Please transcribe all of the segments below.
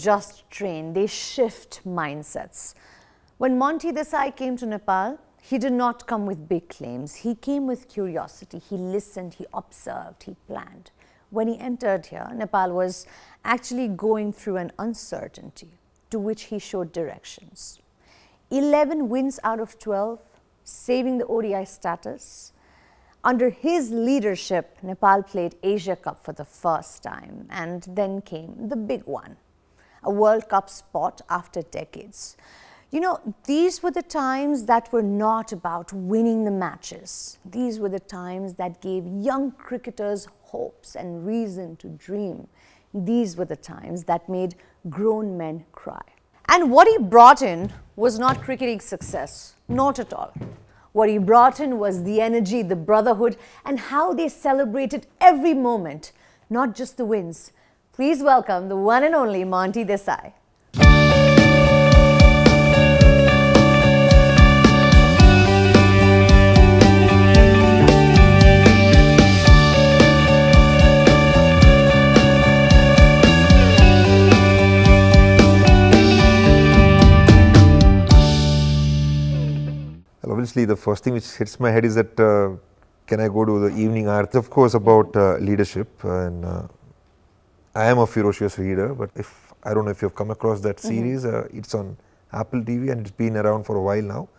just train, they shift mindsets. When Monty Desai came to Nepal, he did not come with big claims. He came with curiosity. He listened, he observed, he planned. When he entered here, Nepal was actually going through an uncertainty to which he showed directions. 11 wins out of 12, saving the ODI status. Under his leadership, Nepal played Asia Cup for the first time, and then came the big one, a World Cup spot after decades. You know, these were the times that were not about winning the matches. These were the times that gave young cricketers hopes and reason to dream. These were the times that made grown men cry. And what he brought in was not cricketing success, not at all. What he brought in was the energy, the brotherhood, and how they celebrated every moment, not just the wins. Please welcome the one and only Monty Desai. Obviously, the first thing which hits my head is that can I go to the evening arts? Of course, about leadership, and I am a ferocious reader. But I don't know if you've come across that series. It's on Apple TV and it's been around for a while now.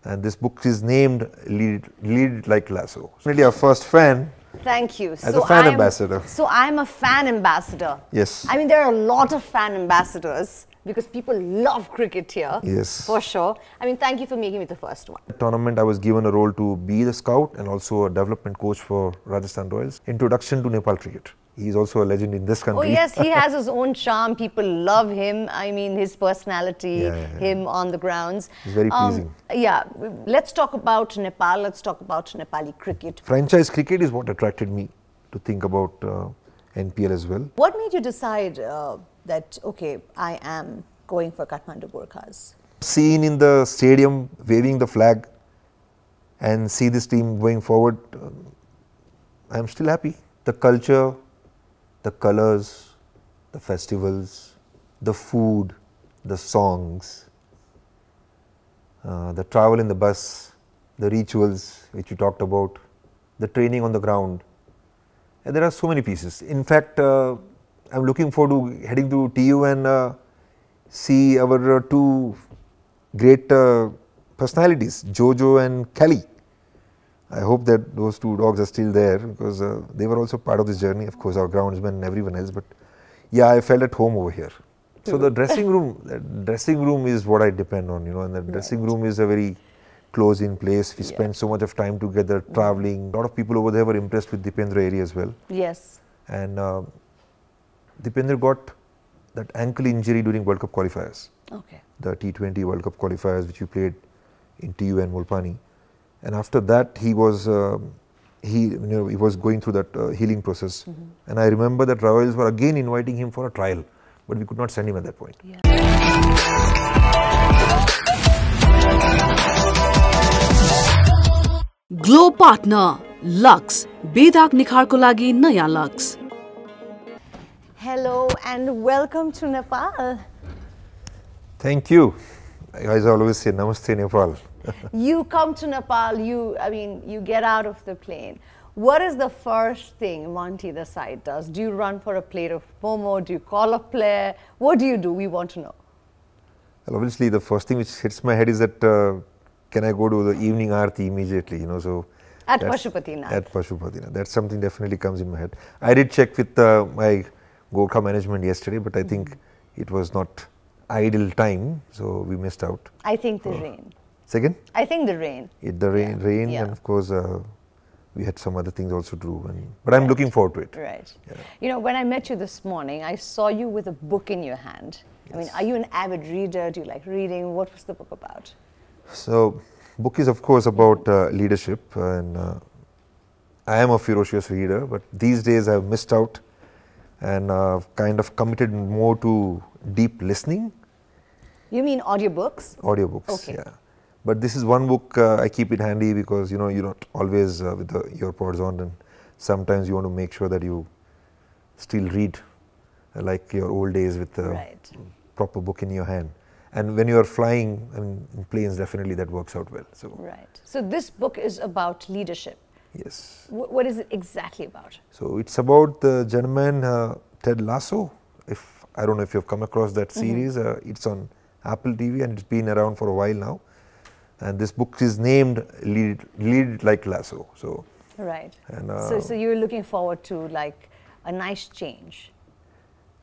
And this book is named Lead Like Lasso. Really, our first fan. Thank you. As a fan ambassador. So I'm a fan ambassador. Yes. I mean, there are a lot of fan ambassadors because people love cricket here. Yes. For sure. I mean, thank you for making me the first one. The tournament, I was given a role to be the scout and also a development coach for Rajasthan Royals. Introduction to Nepal cricket. He's also a legend in this country. Oh yes, he has his own charm. People love him. I mean, his personality, him on the grounds. It's very pleasing. Yeah, let's talk about Nepal. Let's talk about Nepali cricket. Franchise cricket is what attracted me to think about NPL as well. What made you decide that, okay, I am going for Kathmandu Gorkhas? Seen in the stadium waving the flag and see this team going forward, I'm still happy. The culture, the colors, the festivals, the food, the songs, the travel in the bus, the rituals which you talked about, the training on the ground. And there are so many pieces. In fact, I'm looking forward to heading to TU and see our two great personalities, Jojo and Kelly. I hope that those two dogs are still there because they were also part of this journey. Of course, our groundsmen and everyone else, but yeah, I felt at home over here. So the dressing room is what I depend on, you know, and the dressing room is a very close-in place. We spend so much of time together, traveling. A lot of people over there were impressed with Dipendra area as well. Yes. And Dipendra got that ankle injury during World Cup qualifiers. Okay. The T20 World Cup qualifiers which we played in TU and Mulpani. And after that, he was going through that healing process. And I remember that Royals were again inviting him for a trial, but we could not send him at that point. Yeah. Glow partner Lux बेदाग निखारको लागि नयाँ Lux. Hello and welcome to Nepal. Thank you. I always say Namaste Nepal. You come to Nepal, you get out of the plane. What is the first thing Monty Desai does? Do you run for a plate of momo? Do you call a player? What do you do? We want to know. Well, obviously, the first thing which hits my head is that can I go to the evening aarti immediately? You know, so at Pashupatinath. At Pashupatinath. That's something definitely comes in my head. I did check with my Gorkha management yesterday, but I think it was not ideal time, so we missed out. I think the rain. Second? I think the rain. Rain, and of course we had some other things also to do. But I'm looking forward to it. Right. Yeah. You know, when I met you this morning, I saw you with a book in your hand. Yes. I mean, are you an avid reader? Do you like reading? What was the book about? So, book is of course about leadership, and I am a ferocious reader, but these days I've missed out and kind of committed more to deep listening. You mean audiobooks? Audiobooks, okay. Yeah. But this is one book I keep it handy because you know you're not always with the earpods on, and sometimes you want to make sure that you still read like your old days with a Right. proper book in your hand. And when you are flying, I mean, in planes, definitely that works out well. So Right. So this book is about leadership. yes. What is it exactly about? So it's about the gentleman Ted Lasso. If I don't know if you've come across that series, it's on Apple TV and it's been around for a while now. And this book is named Lead Like Lasso. So Right. and So you're looking forward to like a nice change.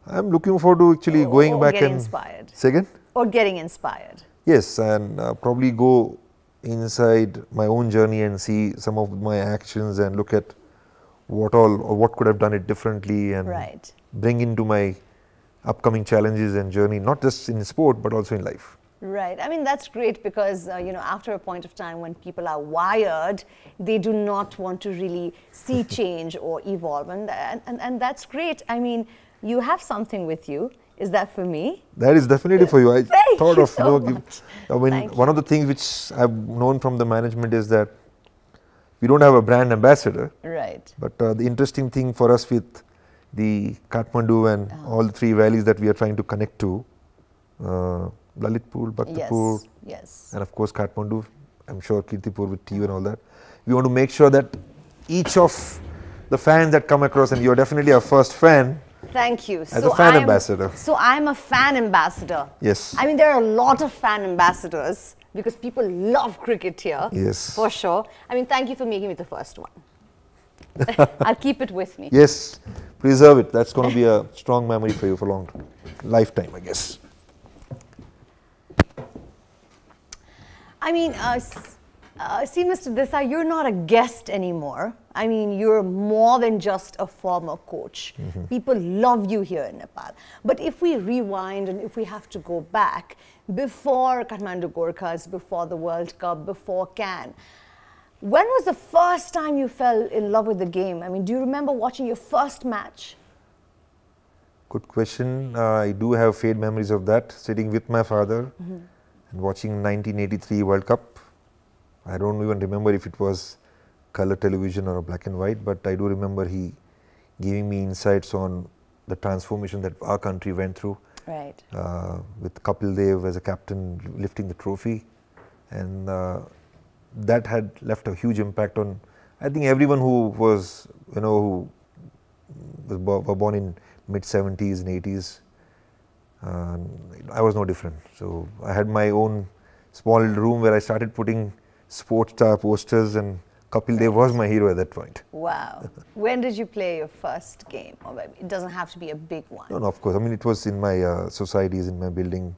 I'm looking forward to actually going back getting and inspired. say again? Or getting inspired. Yes, and probably go inside my own journey and see some of my actions and look at what all or what could have done it differently and Right. bring into my upcoming challenges and journey, not just in sport but also in life. Right. I mean, that's great because, you know, after a point of time when people are wired, they do not want to really see change or evolve. And that's great. I mean, you have something with you. Is that for me? That is definitely for you. I Thank thought you of so much. I mean, Thank one of the things which I've known from the management is that we don't have a brand ambassador. Right. But the interesting thing for us with the Kathmandu and all the three valleys that we are trying to connect to, Lalitpur, Bhaktapur, Yes. and of course Kathmandu, I'm sure Kantipur with TU and all that. We want to make sure that each of the fans that come across, and you're definitely our first fan, Thank you. as a fan ambassador. So I'm a fan ambassador. Yes. I mean, there are a lot of fan ambassadors because people love cricket here. Yes. For sure. I mean, thank you for making me the first one. I'll keep it with me. Yes, preserve it. That's going to be a strong memory for you for a long lifetime, I guess. I mean, see, Mr. Desai, you're not a guest anymore. I mean, you're more than just a former coach. People love you here in Nepal. But if we rewind and if we have to go back, before Kathmandu Gorkhas, before the World Cup, before Cannes, when was the first time you fell in love with the game? I mean, do you remember watching your first match? Good question. I do have fade memories of that, sitting with my father and watching 1983 World Cup. I don't even remember if it was color television or black and white, but I do remember he giving me insights on the transformation that our country went through. Right. With Kapil Dev as a captain lifting the trophy, and that had left a huge impact on, I think, everyone who was, you know, who was were born in mid 70s and 80s. I was no different. So I had my own small room where I started putting sports star posters, and Kapil Dev was my hero at that point. Wow. When did you play your first game? Or it doesn't have to be a big one. No, of course. I mean, it was in my societies, in my building.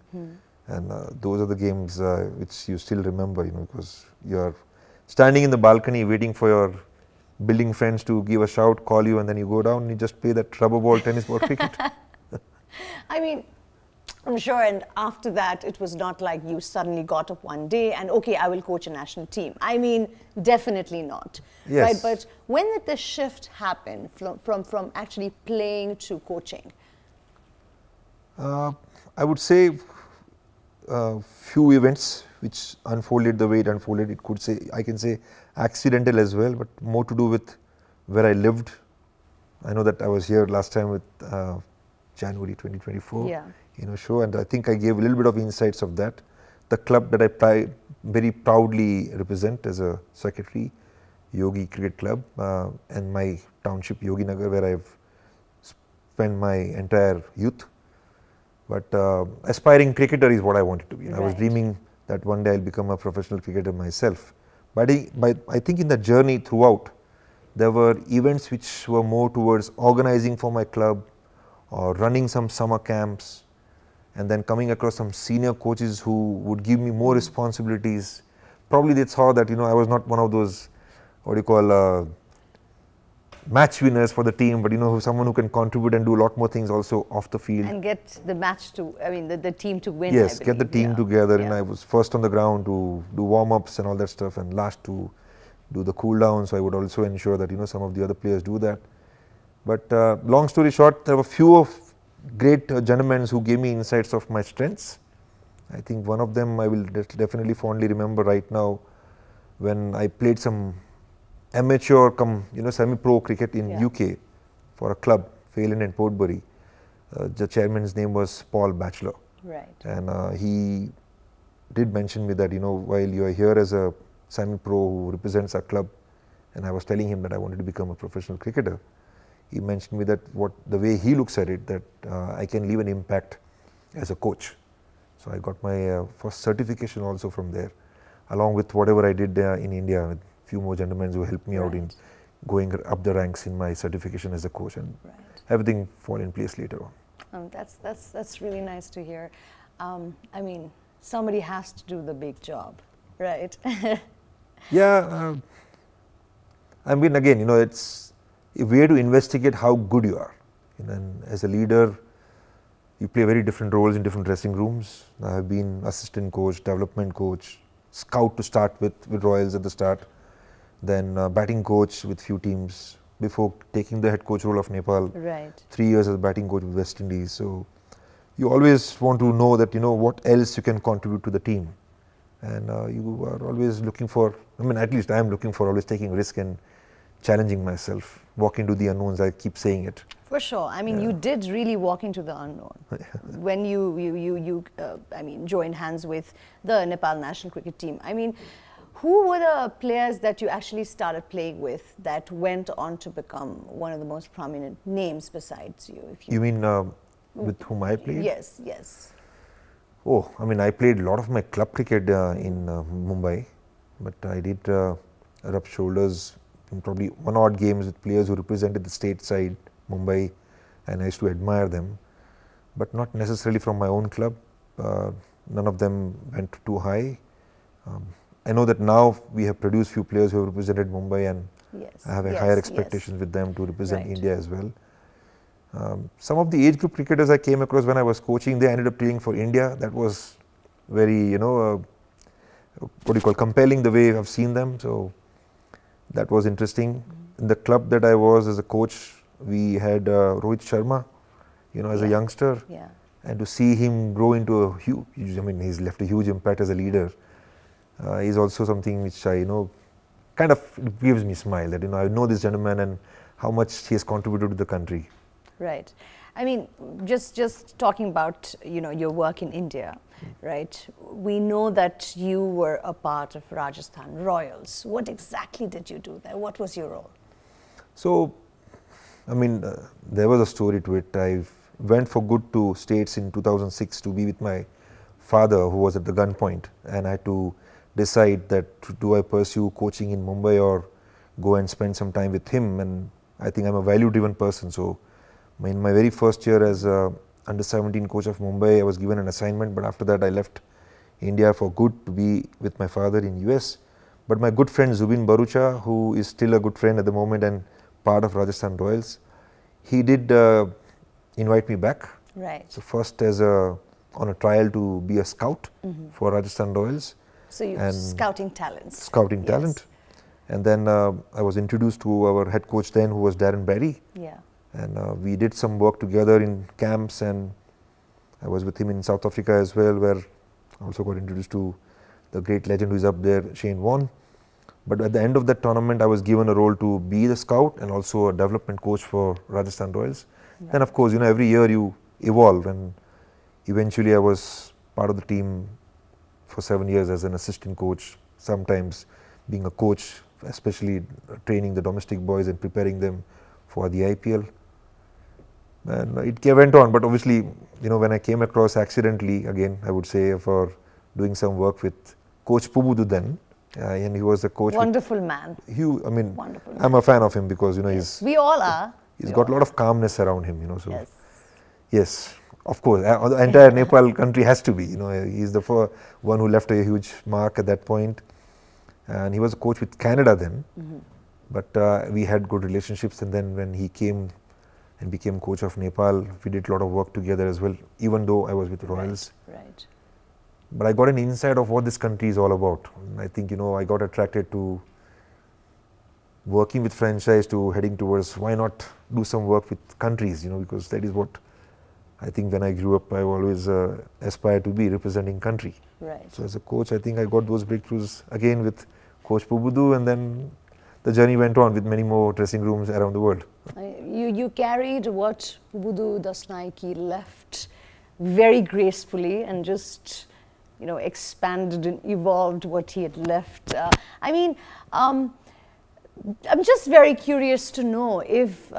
And those are the games which you still remember, you know, because you're standing in the balcony waiting for your building friends to give a shout, call you, and then you go down and you just play that rubber ball, tennis ball cricket. I mean, I'm sure, and after that, it was not like you suddenly got up one day and, okay, I will coach a national team. I mean, definitely not. Yes. Right? But when did the shift happen from actually playing to coaching? I would say few events which unfolded the way it unfolded. It could say, I can say accidental as well, but more to do with where I lived. I know that I was here last time with January 2024, show, and I think I gave a little bit of insights of that. The club that I very proudly represent as a secretary, Yogi Cricket Club, and my township Yogi Nagar, where I've spent my entire youth. But aspiring cricketer is what I wanted to be. Right. I was dreaming that one day I'll become a professional cricketer myself. But I think in the journey throughout, there were events which were more towards organizing for my club or running some summer camps, and then coming across some senior coaches who would give me more responsibilities. Probably they saw that, I was not one of those, match winners for the team, but someone who can contribute and do a lot more things also off the field. And get the match to, the team to win. Yes, get the team together, and I was first on the ground to do warm-ups and all that stuff, and last to do the cool down, so I would also ensure that some of the other players do that. But long story short, there were few of great gentlemen who gave me insights of my strengths. I think one of them I will definitely fondly remember right now, when I played some amateur semi-pro cricket in UK for a club, Phelan and Portbury. The chairman's name was Paul Batchelor. Right. And he did mention me that, while you are here as a semi-pro who represents our club, and I was telling him that I wanted to become a professional cricketer, he mentioned me that the way he looks at it, that I can leave an impact as a coach. So I got my first certification also from there, along with whatever I did in India, with a few more gentlemen who helped me out in going up the ranks in my certification as a coach, and everything fall in place later on. That's really nice to hear. I mean, somebody has to do the big job, right? Yeah, I mean, again, it's if we have to investigate how good you are, and as a leader, you play very different roles in different dressing rooms. I have been assistant coach, development coach, scout to start with Royals at the start, then batting coach with few teams before taking the head coach role of Nepal. Right. 3 years as batting coach with West Indies. So you always want to know that what else you can contribute to the team, and you are always looking for. I mean, at least I am looking for always taking risk and challenging myself, walk into the unknowns. I keep saying it. For sure. I mean, you did really walk into the unknown when you I mean, joined hands with the Nepal national cricket team. I mean, who were the players that you actually started playing with that went on to become one of the most prominent names besides you? You mean with whom I played? Yes, yes. Oh, I mean, I played a lot of my club cricket in Mumbai, but I did rub shoulders in probably 1 odd games with players who represented the state side, Mumbai, and I used to admire them, but not necessarily from my own club. None of them went too high. I know that now we have produced few players who have represented Mumbai, and I have higher expectations with them to represent India as well. Some of the age group cricketers I came across when I was coaching, they ended up playing for India. That was very, what do you call, compelling the way I've seen them. So that was interesting. In the club that I was as a coach, we had Rohit Sharma, as a youngster, and to see him grow into a huge, I mean, he's left a huge impact as a leader. Is also something which I kind of gives me a smile that I know this gentleman and how much he has contributed to the country. Right. I mean, just talking about your work in India, right? We know that you were a part of Rajasthan Royals. What exactly did you do there? What was your role? So, I mean, there was a story to it. I went for good to States in 2006 to be with my father, who was at the gunpoint, and I had to decide that do I pursue coaching in Mumbai or go and spend some time with him. And I think I'm a value driven person, so in my very first year as under 17 coach of Mumbai, I was given an assignment, but after that I left India for good to be with my father in US. But my good friend Zubin Barucha, who is still a good friend at the moment and part of Rajasthan Royals, he did invite me back. Right. So first as on a trial to be a scout for Rajasthan Royals. So you're scouting talents. Scouting talent. And then I was introduced to our head coach then, who was Darren Barry. Yeah. And we did some work together in camps, and I was with him in South Africa as well, where I also got introduced to the great legend who is up there, Shane Warne. But at the end of that tournament, I was given a role to be the scout and also a development coach for Rajasthan Royals. Right. Then of course, every year you evolve, and eventually I was part of the team for 7 years as an assistant coach, sometimes being a coach, especially training the domestic boys and preparing them for the IPL. And it went on, but obviously, when I came across accidentally, again, I would say, for doing some work with Coach Pubudu then, and he was a coach. Wonderful man. I mean, wonderful I'm a fan of him because, yes. We all are. He's got a lot of calmness around him, so. Yes, of course, the entire Nepal country has to be, he's the one who left a huge mark at that point. And he was a coach with Canada then, but we had good relationships, and then when he came and became coach of Nepal, we did a lot of work together as well, even though I was with Royals. Right. But I got an insight of what this country is all about. And I think, I got attracted to working with franchise, to heading towards why not do some work with countries, because that is what I think when I grew up, I always aspired to be, representing country. Right. So as a coach, I think I got those breakthroughs again with Coach Pubudu, and then the journey went on with many more dressing rooms around the world. You carried what Pubudu Dasnaiki left very gracefully and just, you know, expanded and evolved what he had left. I mean, I'm just very curious to know if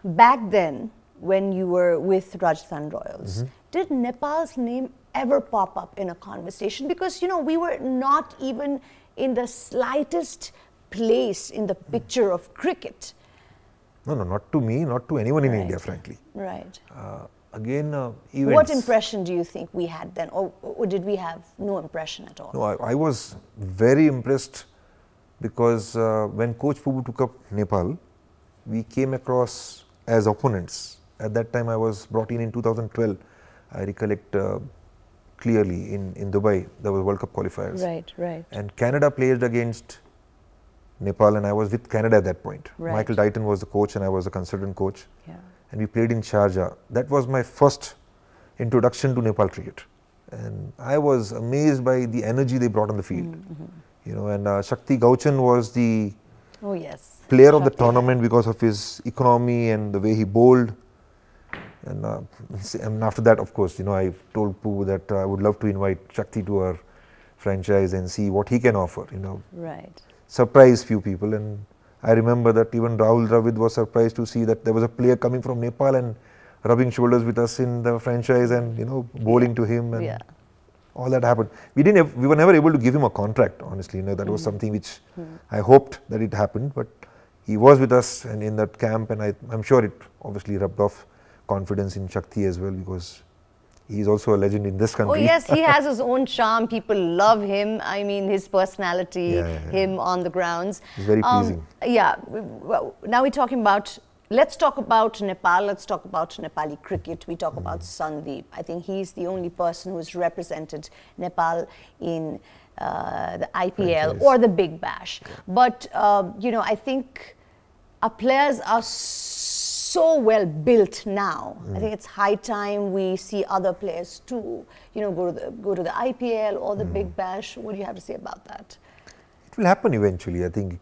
back then, when you were with Rajasthan Royals, did Nepal's name ever pop up in a conversation? Because, you know, we were not even in the slightest place in the picture of cricket. No, not to me, not to anyone in India, frankly. Right. Again, events. What impression do you think we had then, or did we have no impression at all? No, I was very impressed because when Coach Pubu took up Nepal, we came across as opponents. At that time, I was brought in 2012. I recollect clearly in Dubai, there was World Cup qualifiers. Right, right. And Canada played against Nepal, and I was with Canada at that point. Right. Michael Dighton was the coach and I was a consultant coach. Yeah. And we played in Sharjah. That was my first introduction to Nepal cricket. And I was amazed by the energy they brought on the field. You know, and Shakti Gauchan was the player of the tournament because of his economy and the way he bowled. And after that, of course, you know, I told Poo that I would love to invite Shakti to our franchise and see what he can offer, you know. Right. Surprise few people, and I remember that even Rahul Dravid was surprised to see that there was a player coming from Nepal and rubbing shoulders with us in the franchise and, you know, bowling to him, and all that happened. We were never able to give him a contract, honestly. You know, that was something which I hoped that it happened, but he was with us and in that camp, and I'm sure it obviously rubbed off confidence in Shakti as well, because he's also a legend in this country. Oh yes, he has his own charm. People love him. I mean, his personality, him on the grounds. It's very pleasing. Yeah. Well, now we're talking about, let's talk about Nepal. Let's talk about Nepali cricket. We talk about Sandeep. I think he's the only person who's represented Nepal in the IPL or the Big Bash. But, you know, I think our players are so well built now. I think it's high time we see other players too, you know, go to the IPL or the Big Bash. What do you have to say about that? It will happen eventually. I think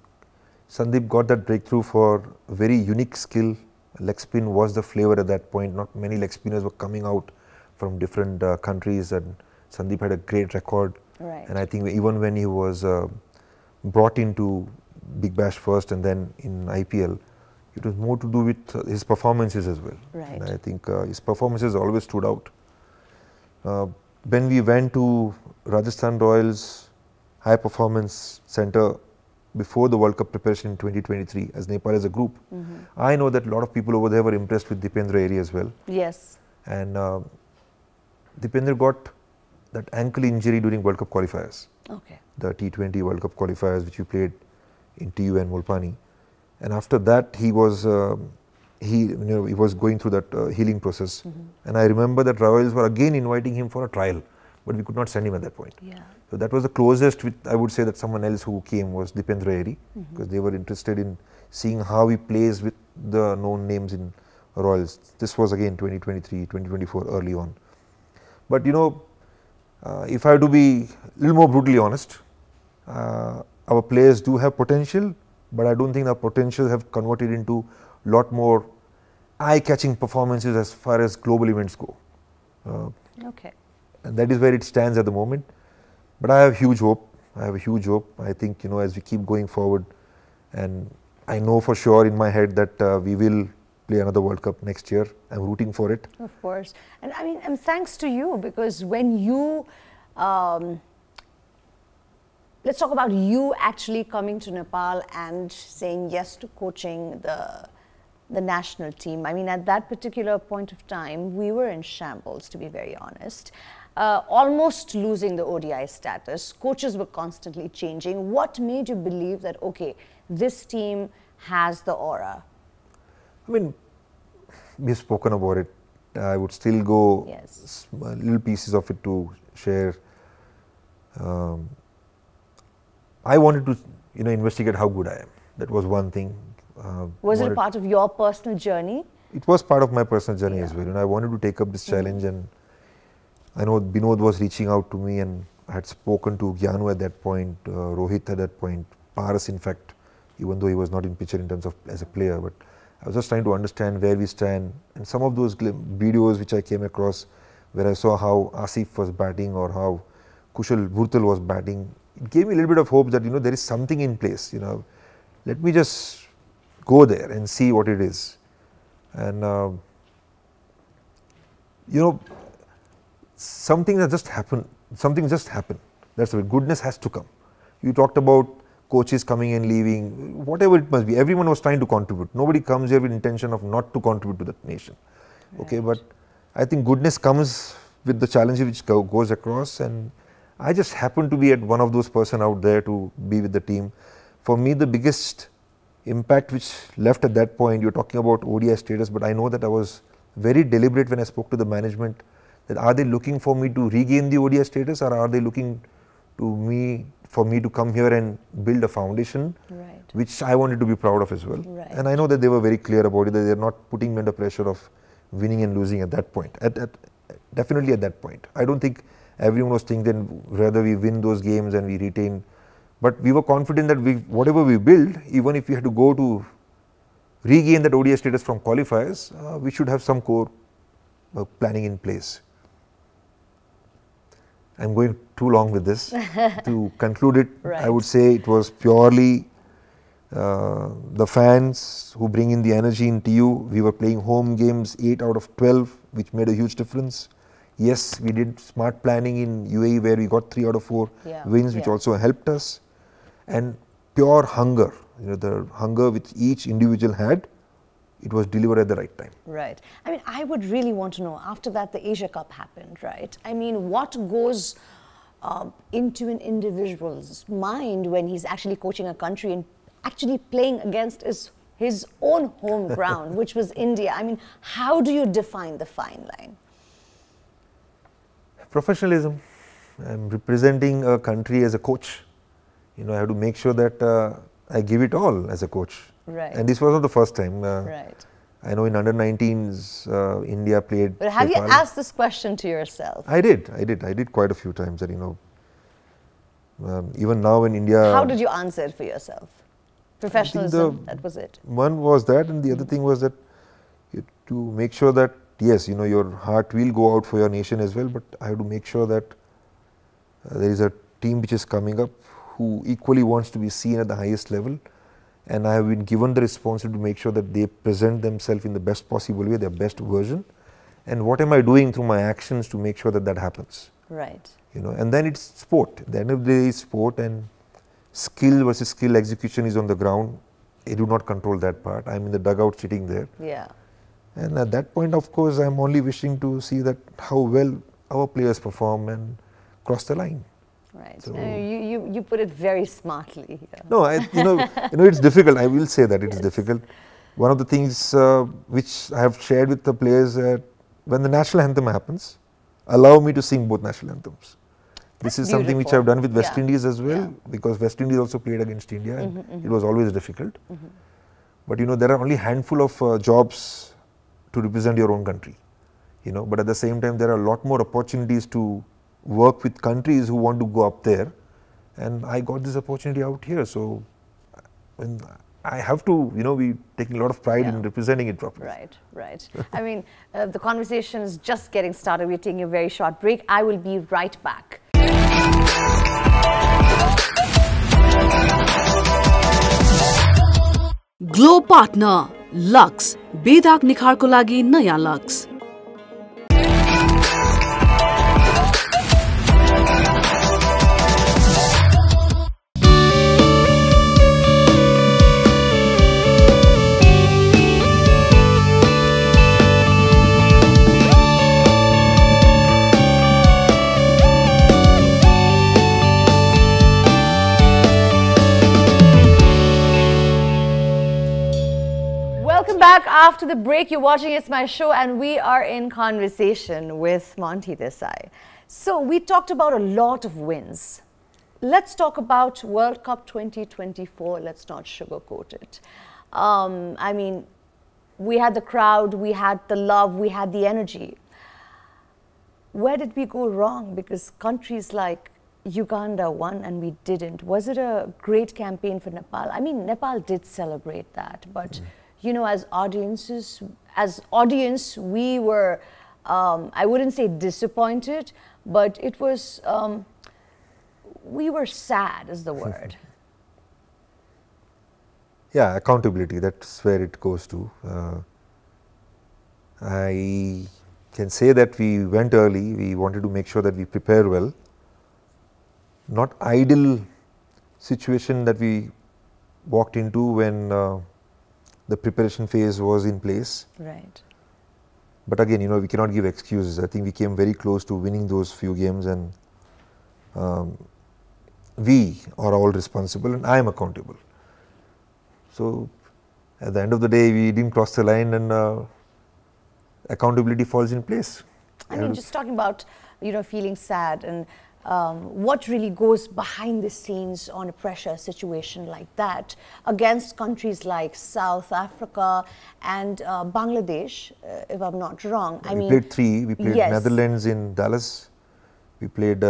Sandeep got that breakthrough for a very unique skill. Leg spin was the flavor at that point. Not many leg spinners were coming out from different countries, and Sandeep had a great record. Right. And I think even when he was brought into Big Bash first and then in IPL, it was more to do with his performances as well. Right. And I think his performances always stood out. When we went to Rajasthan Royals High Performance Center before the World Cup preparation in 2023 as Nepal as a group, I know that a lot of people over there were impressed with Dipendra Eri as well. Yes. And Dipendra got that ankle injury during World Cup qualifiers. Okay. The T20 World Cup qualifiers which we played in TU and Mulpani. And after that, he was going through that healing process. And I remember that Royals were again inviting him for a trial, but we could not send him at that point. Yeah. So that was the closest I would say that someone else who came was Dipendra Eri, because they were interested in seeing how he plays with the known names in Royals. This was again 2023, 2024 early on. But you know, if I have to be a little more brutally honest, our players do have potential, but I don't think the potential have converted into a lot more eye-catching performances as far as global events go. Okay. And that is where it stands at the moment. But I have huge hope. I think, you know, as we keep going forward, and I know for sure in my head that we will play another World Cup next year. I'm rooting for it. Of course. And I mean, and thanks to you, because when you let's talk about you actually coming to Nepal and saying yes to coaching the national team. I mean, at that particular point of time, we were in shambles, to be very honest. Almost losing the ODI status. Coaches were constantly changing. What made you believe that, okay, this team has the aura? I mean, we've spoken about it. I would still go little pieces of it to share. I wanted to, you know, investigate how good I am. That was one thing. Was it a part of your personal journey? It was part of my personal journey as well. And I wanted to take up this challenge, and I know Binod was reaching out to me, and I had spoken to Gyanu at that point, Rohit at that point, Paras in fact, even though he was not in picture in terms of as a player. But I was just trying to understand where we stand, and some of those videos which I came across, where I saw how Asif was batting or how Kushal Bhurtal was batting, it gave me a little bit of hope that there is something in place. Let me just go there and see what it is. And something that just happened. Something just happened. That's the way. Goodness has to come. You talked about coaches coming and leaving, whatever it must be. Everyone was trying to contribute. Nobody comes here with intention of not to contribute to the nation. Right. Okay, but I think goodness comes with the challenges which goes across, and I just happened to be at one of those person out there to be with the team. For me, the biggest impact which left at that point, you're talking about ODI status, but I know that I was very deliberate when I spoke to the management, that are they looking for me to regain the ODI status, or are they looking for me to come here and build a foundation, right, which I wanted to be proud of as well. Right. And I know that they were very clear about it, that they're not putting me under pressure of winning and losing at that point. Definitely at that point. I don't think everyone was thinking whether we win those games and we retain, but we were confident that whatever we build, even if we had to go to regain that ODI status from qualifiers, we should have some core planning in place. I'm going too long with this. To conclude it, right, I would say it was purely the fans who bring in the energy in TU. We were playing home games 8 out of 12, which made a huge difference. Yes, we did smart planning in UAE where we got 3 out of 4 wins, which also helped us. And pure hunger, the hunger which each individual had, it was delivered at the right time. Right. I mean, I would really want to know, after that the Asia Cup happened, right? I mean, what goes into an individual's mind when he's actually coaching a country and actually playing against his own home ground, which was India? I mean, how do you define the fine line? Professionalism. I'm representing a country as a coach. I have to make sure that I give it all as a coach. Right. And this was not the first time. Right. I know in under-19s, India played. But have you asked this question to yourself? I did quite a few times. That even now in India. How did you answer it for yourself? Professionalism. That was it. One was that, and the other thing was that to make sure that yes, your heart will go out for your nation as well. But I have to make sure that there is a team which is coming up who equally wants to be seen at the highest level. And I have been given the responsibility to make sure that they present themselves in the best possible way, their best version. And what am I doing through my actions to make sure that that happens? Right. And then it's sport. At the end of the day, it's sport, and skill versus skill execution is on the ground. I do not control that part. I'm in the dugout sitting there. Yeah. And at that point, of course, I'm only wishing to see that how well our players perform and cross the line. Right. So you put it very smartly. Yeah. No, it's difficult. I will say that it's difficult. One of the things which I have shared with the players, when the national anthem happens, allow me to sing both national anthems. This is something which I have done with West Indies as well, because West Indies also played against India, and it was always difficult. But there are only a handful of jobs to represent your own country. But at the same time, there are a lot more opportunities to work with countries who want to go up there, and I got this opportunity out here. So when I have to, be taking a lot of pride in representing it properly. Right, right. I mean, the conversation is just getting started. We're taking a very short break. I will be right back. Glow partner lux बेदाग निखारको लागि नयाँ lux. Back after the break. You're watching It's My Show, and we are in conversation with Monty Desai. So we talked about a lot of wins. Let's talk about World Cup 2024. Let's not sugarcoat it. I mean, we had the crowd, we had the love, we had the energy. Where did we go wrong? Because countries like Uganda won and we didn't. Was it a great campaign for Nepal? I mean, Nepal did celebrate that, but you know, as audience, we were, I wouldn't say disappointed, but it was, we were sad is the word. Yeah, accountability, that's where it goes to. I can say that we went early, we wanted to make sure that we prepare well. Not ideal situation that we walked into when the preparation phase was in place. Right. But again, you know, we cannot give excuses. I think we came very close to winning those few games, and we are all responsible and I am accountable. So at the end of the day, we didn't cross the line, and accountability falls in place. I mean, just talking about, you know, feeling sad and what really goes behind the scenes on a pressure situation like that against countries like South Africa and Bangladesh, if I'm not wrong. I mean, we played three. We played Netherlands in Dallas. We played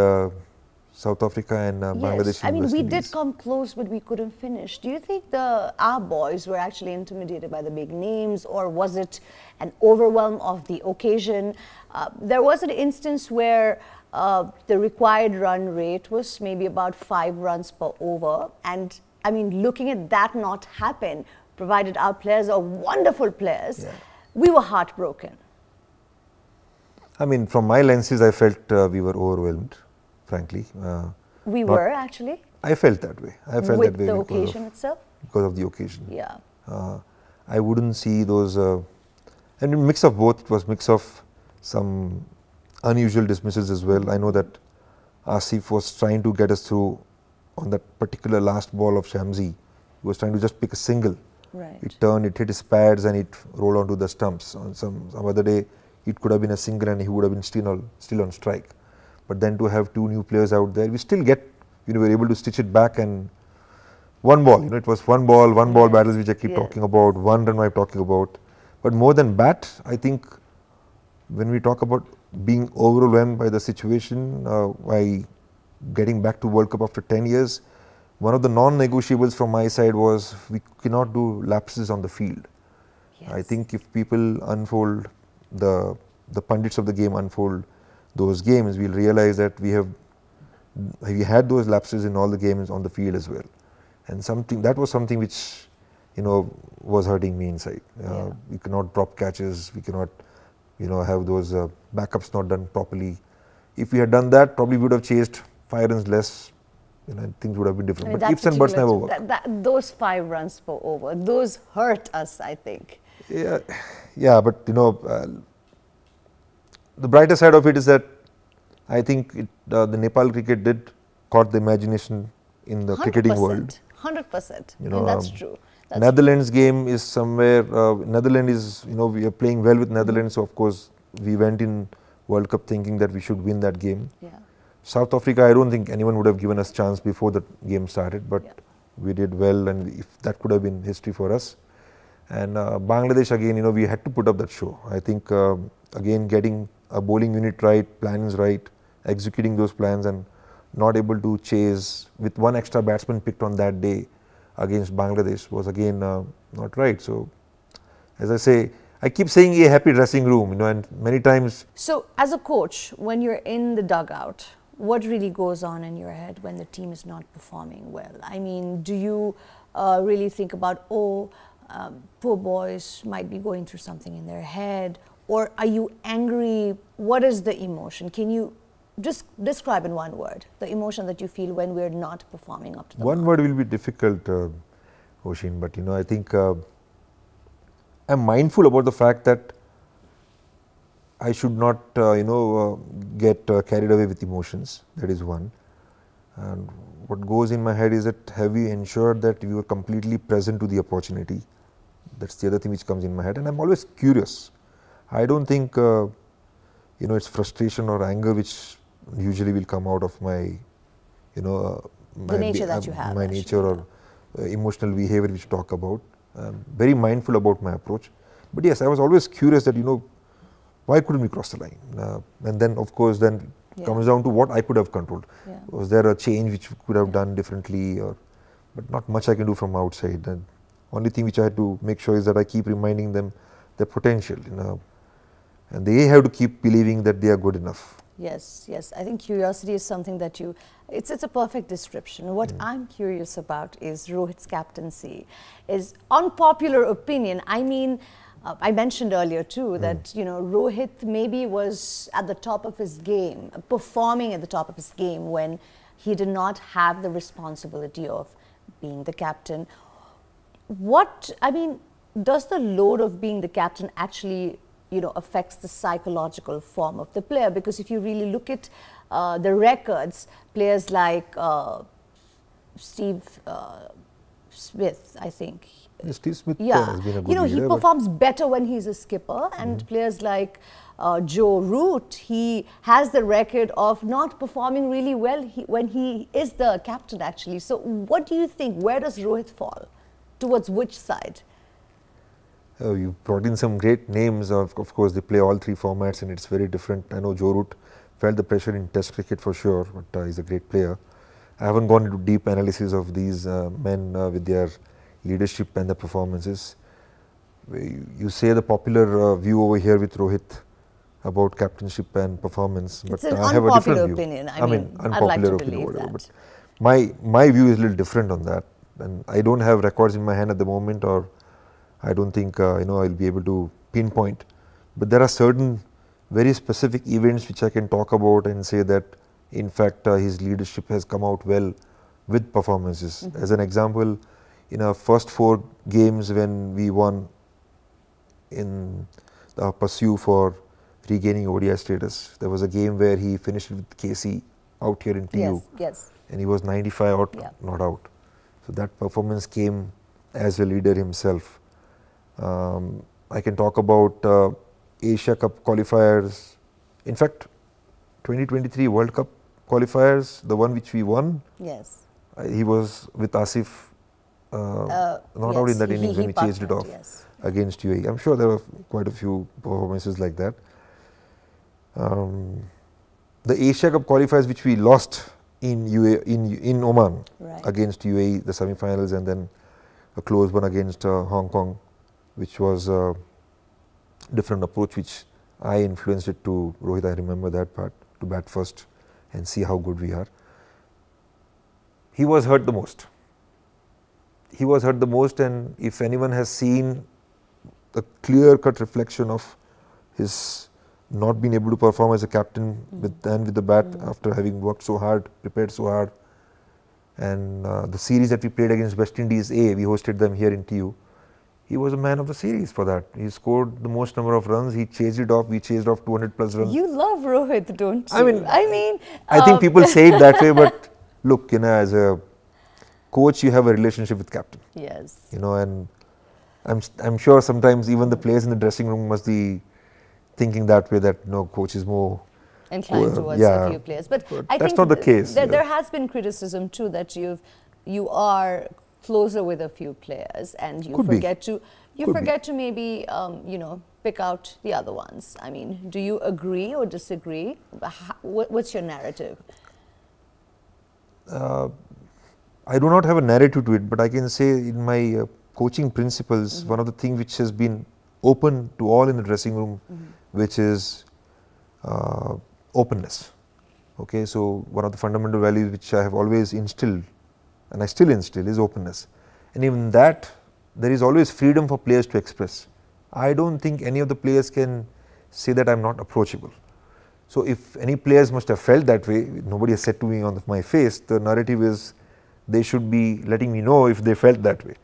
South Africa and Bangladesh. I mean, we did come close, but we couldn't finish. Do you think our boys were actually intimidated by the big names, or was it an overwhelm of the occasion? There was an instance where the required run rate was maybe about 5 runs per over, and I mean, looking at that not happen, provided our players are wonderful players, we were heartbroken. I mean, from my lenses, I felt we were overwhelmed, frankly. We were actually? I felt that way. I felt with that way the occasion itself? Because of the occasion. Yeah. I wouldn't see those, and a mix of both. It was mix of some unusual dismissals as well. I know that Asif was trying to get us through on that particular last ball of Shamsi. He was trying to just pick a single. Right. It turned, it hit his pads and it rolled onto the stumps. On some other day, it could have been a single and he would have been still on strike. But then to have 2 new players out there, we still get, you know, we were able to stitch it back, and one ball, you know, it was one ball battles which I keep talking about, 1 run I'm talking about. But more than bat, I think when we talk about being overwhelmed by the situation, by getting back to World Cup after 10 years, one of the non-negotiables from my side was we cannot do lapses on the field. Yes. I think if people unfold, the pundits of the game unfold those games, we'll realize that we had those lapses in all the games on the field as well. And that was something which, you know, was hurting me inside. We cannot drop catches, we cannot, you know, have those backups not done properly. If we had done that, probably we would have chased 5 runs less, you know, things would have been different. I mean, but ifs and buts never work. Those 5 runs per over, those hurt us, I think. Yeah, but you know, the brighter side of it is that I think the Nepal cricket did caught the imagination in the cricketing world. 100%. You know, that's true. Netherlands game is somewhere, Netherlands is, you know, we are playing well with Netherlands, so of course we went in World Cup thinking that we should win that game. Yeah. South Africa, I don't think anyone would have given us chance before the game started, but we did well, and if that could have been history for us. And Bangladesh, again, you know, we had to put up that show. I think, again, getting a bowling unit right, plans right, executing those plans, and not able to chase with 1 extra batsman picked on that day against Bangladesh was again not right. So, as I say, I keep saying a happy dressing room, you know, and many times. So, as a coach, when you're in the dugout, what really goes on in your head when the team is not performing well? I mean, do you really think about, poor boys might be going through something in their head, or are you angry? What is the emotion? Can you just describe in one word the emotion that you feel when we're not performing up to the mark? One word will be difficult, Oshin, but you know, I think I'm mindful about the fact that I should not, you know, get carried away with emotions. That is one. And what goes in my head is that have we ensured that we were completely present to the opportunity? That's the other thing which comes in my head, and I'm always curious. I don't think, you know, it's frustration or anger which usually will come out of my, you know, the nature that you have, my nature or emotional behavior which you talk about. I'm very mindful about my approach. But yes, I was always curious that, you know, why couldn't we cross the line? And then, of course, then Comes down to what I could have controlled. Yeah. Was there a change which we could have done differently, or but not much I can do from outside. And only thing which I had to make sure is that I keep reminding them their potential, and they have to keep believing that they are good enough. Yes, yes. I think curiosity is something that it's a perfect description. What I'm curious about is Rohit's captaincy. Is unpopular opinion. I mean, I mentioned earlier too that, Rohit maybe was at the top of his game, performing at the top of his game when he did not have the responsibility of being the captain. Does the load of being the captain actually affects the psychological form of the player? Because if you really look at the records, players like Steve Smith, I think. Steve Smith has been a good leader, he performs better when he's a skipper, and players like Joe Root, he has the record of not performing really well when he is the captain actually. So what do you think? Where does Rohit fall? Towards which side? You brought in some great names. Of course, they play all three formats and it's very different. I know Joe Root felt the pressure in Test cricket for sure, but he's a great player. I haven't gone into deep analysis of these men with their leadership and the performances. You say the popular view over here with Rohit about captainship and performance, but I have a different opinion. I mean, I'd like to opinion, believe whatever. that. But my view is a little different on that, and I don't have records in my hand at the moment, or I don't think I'll be able to pinpoint. But there are certain very specific events which I can talk about and say that in fact his leadership has come out well with performances. As an example, in our first 4 games when we won in the pursuit for regaining ODI status, there was a game where he finished with KC out here in TU, and he was 95 out, not out. So that performance came as a leader himself. I can talk about Asia Cup qualifiers. In fact, 2023 World Cup qualifiers, the one which we won, he was with Asif, not out in that innings when we chased it off against UAE. I'm sure there were quite a few performances like that. The Asia Cup qualifiers which we lost in Oman against UAE, the semi-finals, and then a close one against Hong Kong, which was a different approach which I influenced it to Rohit. I remember that part, to bat first and see how good we are. He was hurt the most. He was hurt the most, and if anyone has seen a clear-cut reflection of his not being able to perform as a captain with the bat after having worked so hard, prepared so hard, and the series that we played against West Indies A, we hosted them here in TU. He was a man of the series for that. He scored the most number of runs. He chased it off. We chased off 200 plus runs. You love Rohit, don't you? I think people say it that way, but look, as a coach, you have a relationship with captain. Yes. And I'm sure sometimes even the players in the dressing room must be thinking that way, that no, coach is more inclined towards a few players. But I that's think not the case. There has been criticism too that you are closer with a few players and you forget to maybe pick out the other ones. I mean, do you agree or disagree? What's your narrative? I do not have a narrative to it, but I can say in my coaching principles, one of the things which has been open to all in the dressing room, which is openness. Okay, so one of the fundamental values which I have always instilled, and I still instill, is openness. And even that, there is always freedom for players to express. I don't think any of the players can say that I'm not approachable. So if any players must have felt that way, nobody has said to me on my face, the narrative is they should be letting me know if they felt that way.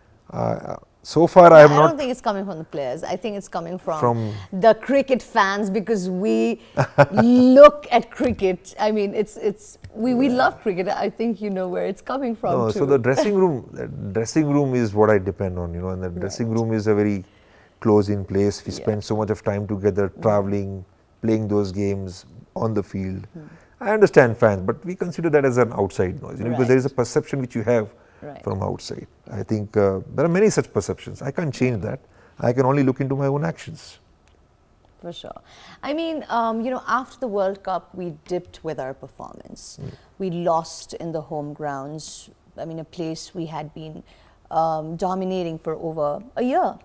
So far I have not. I don't think it's coming from the players. I think it's coming from the cricket fans, because we look at cricket. I mean, we love cricket. I think you know where it's coming from too. So the dressing room is what I depend on, and the dressing room is a very close-in place. We spend so much of time together, traveling, playing those games on the field. I understand fans, but we consider that as an outside noise, because there is a perception which you have from outside. I think there are many such perceptions. I can't change that. I can only look into my own actions. For sure. I mean, you know, after the World Cup, we dipped with our performance. We lost in the home grounds. I mean, a place we had been dominating for over a year,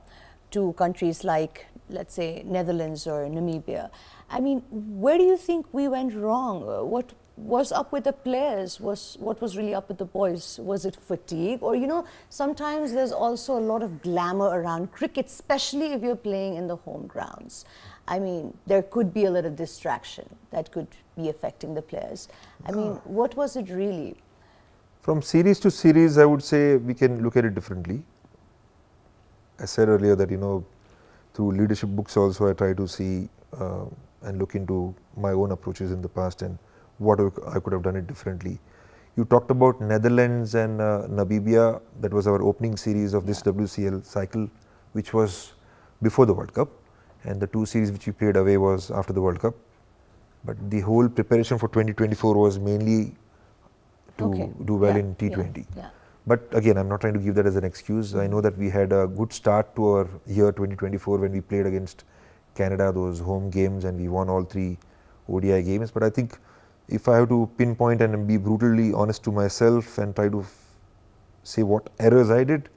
to countries like, let's say, Netherlands or Namibia. I mean, where do you think we went wrong? What was up with the players? What was really up with the boys? Was it fatigue? Or, you know, sometimes there's also a lot of glamour around cricket, especially if you're playing in the home grounds. I mean, there could be a little distraction that could be affecting the players. I mean, what was it really? From series to series, I would say we can look at it differently. I said earlier that, you know, through leadership books also I try to see and look into my own approaches in the past and what I could have done it differently. You talked about Netherlands and Namibia. That was our opening series of this WCL cycle, which was before the World Cup, and the 2 series which we played away was after the World Cup. But the whole preparation for 2024 was mainly to do well in T20. But again, I'm not trying to give that as an excuse. I know that we had a good start to our year 2024 when we played against Canada, those home games, and we won all 3 ODI games. But I think if I have to pinpoint and be brutally honest to myself and try to say what errors I did,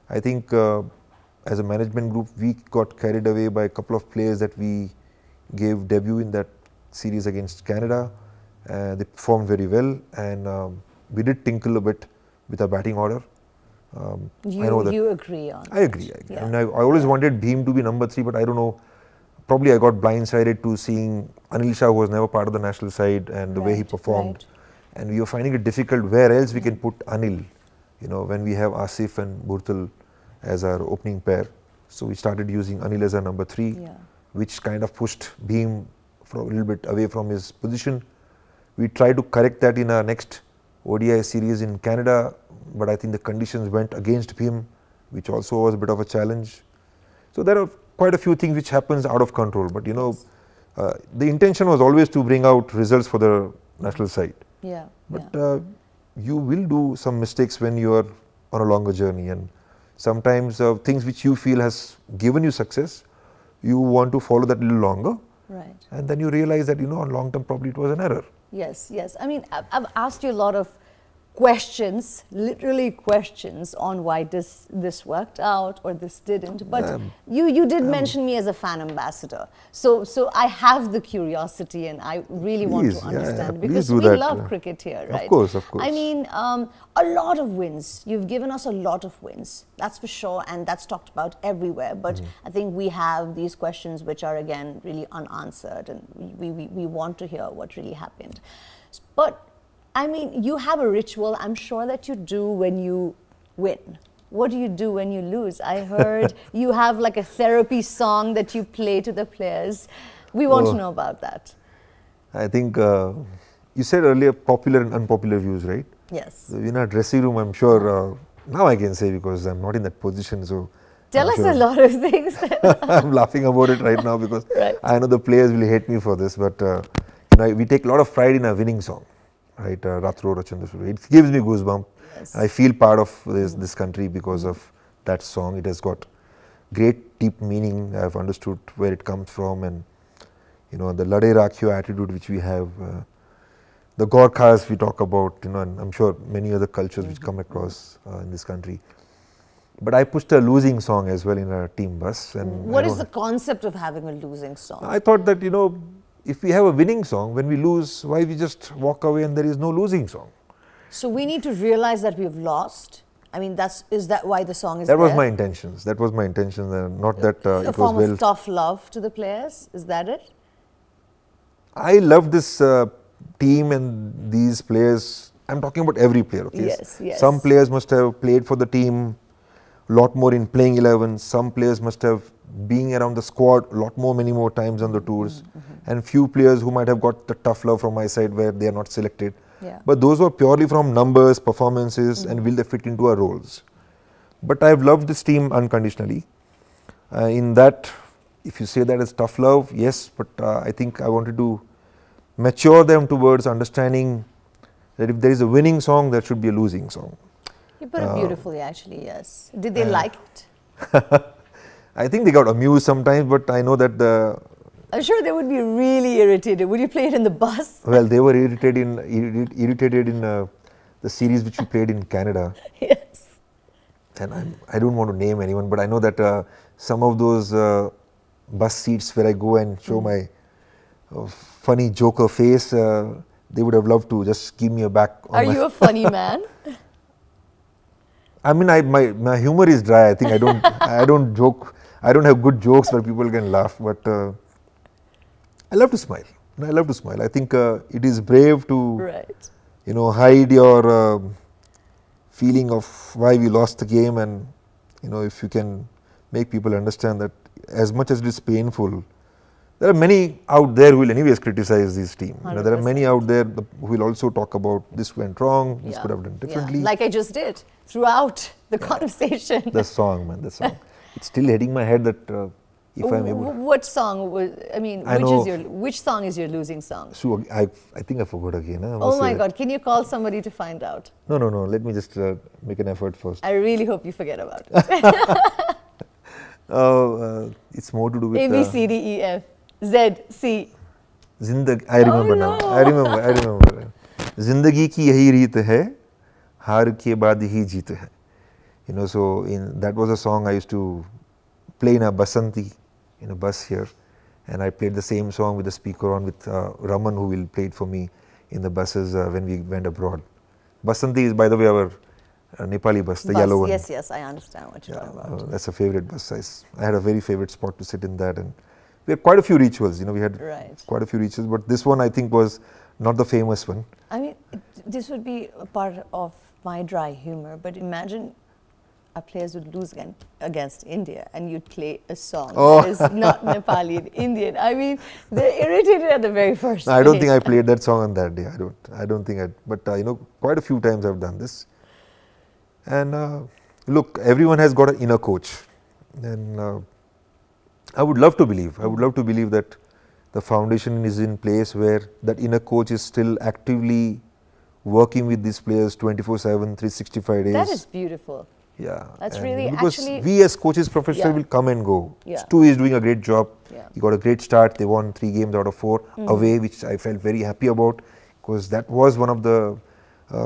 I think as a management group, we got carried away by a couple of players that we gave debut in that series against Canada. They performed very well, and we did tinkle a bit with our batting order. You agree on I agree. I mean, I always wanted Bheem to be number 3, but I don't know. Probably I got blindsided to seeing Anil Shah, who was never part of the national side, and the way he performed. And we were finding it difficult where else we can put Anil, you know, when we have Asif and Burtal as our opening pair. So we started using Anil as our number 3, which kind of pushed Bheem for a little bit away from his position. We tried to correct that in our next ODI series in Canada, but I think the conditions went against Bheem, which also was a bit of a challenge. So there are quite a few things which happens out of control, but you know, the intention was always to bring out results for the national side. But you will do some mistakes when you are on a longer journey, and sometimes things which you feel has given you success, you want to follow that a little longer, and then you realize that, you know, on long term probably it was an error. Yes. I mean, I've asked you a lot of questions, literally questions, on why this worked out or this didn't. But you did mention me as a fan ambassador, so I have the curiosity, and I really want to understand, because we love cricket here, right? Of course. I mean, a lot of wins. You've given us a lot of wins, that's for sure, and that's talked about everywhere. But I think we have these questions which are again really unanswered, and we want to hear what really happened. But I mean, you have a ritual, I'm sure, that you do when you win. What do you do when you lose? I heard you have like a therapy song that you play to the players. We want to know about that. I think you said earlier popular and unpopular views, right? Yes. So in our dressing room, I'm sure, now I can say because I'm not in that position, so tell us a lot of things. I'm laughing about it right now because I know the players will hate me for this, but you know, we take a lot of pride in our winning song. Right, Ratro Rachandra Surya. It gives me goosebumps. I feel part of this country because of that song. It has got great deep meaning. I've understood where it comes from, and you know, the Lade Rakhyo attitude which we have, the Gorkhas we talk about, you know, and I'm sure many other cultures which come across in this country. But I pushed a losing song as well in our team bus. And what is the concept of having a losing song? I thought that, you know, if we have a winning song, when we lose, why we just walk away and there is no losing song? So we need to realize that we've lost. I mean, is that why the song is there? That was my intentions. That was my intention. Not that it was well. A form of tough love to the players. Is that it? I love this team and these players. I'm talking about every player. Okay? Yes. Some players must have played for the team a lot more in playing 11. Some players must have been around the squad a lot more, many more times on the tours. And few players who might have got the tough love from my side where they are not selected. But those were purely from numbers, performances, and will they fit into our roles. But I've loved this team unconditionally. In that, if you say that as tough love, yes, but I think I wanted to mature them towards understanding that if there is a winning song, there should be a losing song. You put it beautifully, actually, yes. Did they like it? I think they got amused sometimes, but I know that I'm sure they would be really irritated. Would you play it in the bus? Well, they were irritated in the series which we played in Canada. Yes. And I don't want to name anyone, but I know that some of those bus seats where I go and show my funny joker face, they would have loved to just give me a back. Are you a funny man? I mean, my humor is dry. I think I don't joke. I don't have good jokes where people can laugh, but I love to smile. I love to smile. I think it is brave to, hide your feeling of why we lost the game, and if you can make people understand that as much as it is painful, there are many out there who will anyways criticize this team. There are many out there who will also talk about this went wrong, this could have done differently. Like I just did throughout the conversation. The song, man, the song. It's still hitting my head that if I'm able to. What song was, which song is your losing song? So I think I forgot again. Oh my God, can you call somebody to find out? No, let me just make an effort first. I really hope you forget about it. It's more to do with A, B, C, D, E, F, Z, C. I remember now. I remember. Zindagi ki yahi reet hai, haar ke baad hi jeet hai. So that was a song I used to play in a basanti, in a bus here, and I played the same song with the speaker on with Raman, who will play it for me in the buses when we went abroad. Basanti is, by the way, our Nepali bus, the yellow one. Yes, I understand what you're talking about. That's a favorite bus. I had a very favorite spot to sit in that, and we had quite a few rituals. We had quite a few rituals, but this one I think was not the famous one. I mean, this would be a part of my dry humor, but imagine our players would lose against India and you'd play a song that is not Nepali and Indian. I mean, they're irritated at the very first I don't think I played that song on that day. I don't think but quite a few times I've done this. And look, everyone has got an inner coach, and I would love to believe that the foundation is in place where that inner coach is still actively working with these players 24/7, 365 days. That is beautiful. Yeah, that's really because actually, we as coaches, professionals will come and go. Stu is doing a great job. He got a great start. They won 3 games out of 4 away, which I felt very happy about, because that was one of the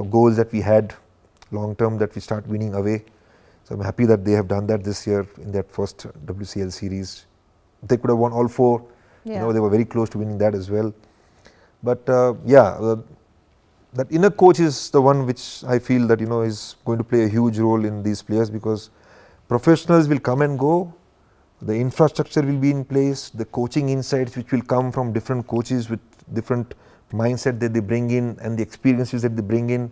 goals that we had long term, that we start winning away. So I'm happy that they have done that this year in that first WCL series. They could have won all 4. They were very close to winning that as well. But that inner coach is the one which I feel that is going to play a huge role in these players, because professionals will come and go, the infrastructure will be in place, the coaching insights which will come from different coaches with different mindset that they bring in and the experiences that they bring in.